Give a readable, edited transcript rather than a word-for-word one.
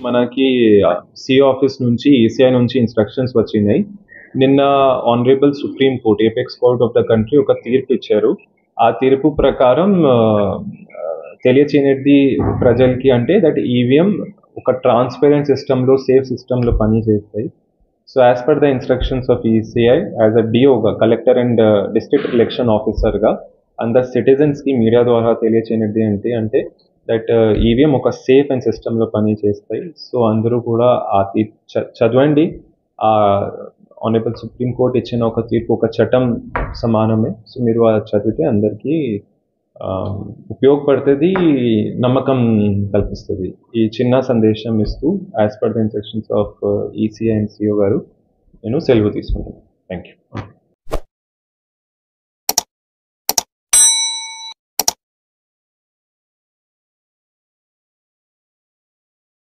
మనకి CEO office నుంచి ECI నుంచి ఇన్స్ట్రక్షన్స్ వచ్చినాయి. నిన్న honourable supreme court apex court of the country ఒక తీర్పు ఇచ్చారు. ఆ తీర్పు ప్రకారం తెలియచేయనిది ప్రజలకి అంటే దట్ ఈవీఎం ఒక ట్రాన్స్పరెంట్ సిస్టంలో సేఫ్ సిస్టంలో పనిచేస్తాయి. So as per the instructions of ECI as a డిఓగా కలెక్టర్ అండ్ డిస్ట్రిక్ట్ ఎలక్షన్ ఆఫీసర్గా అందరు సిటిజన్స్కి మీడియా ద్వారా తెలియచేయనిది ఏంటి అంటే దట్ ఈవీఎం ఒక సేఫ్ అండ్ సిస్టంలో పని చేస్తాయి. సో అందరూ కూడా ఆ తీర్పు చదవండి. ఆ ఆనరబుల్ సుప్రీం కోర్ట్ ఇచ్చిన ఒక తీర్పు ఒక చట్టం సమానమే. సో మీరు చదివితే అందరికీ ఉపయోగపడుతుంది, నమ్మకం కల్పిస్తుంది. ఈ చిన్న సందేశం ఇస్తూ as per the instructions of ECI and CO గారు నేను సెలవు తీసుకుంటాను. Thank you.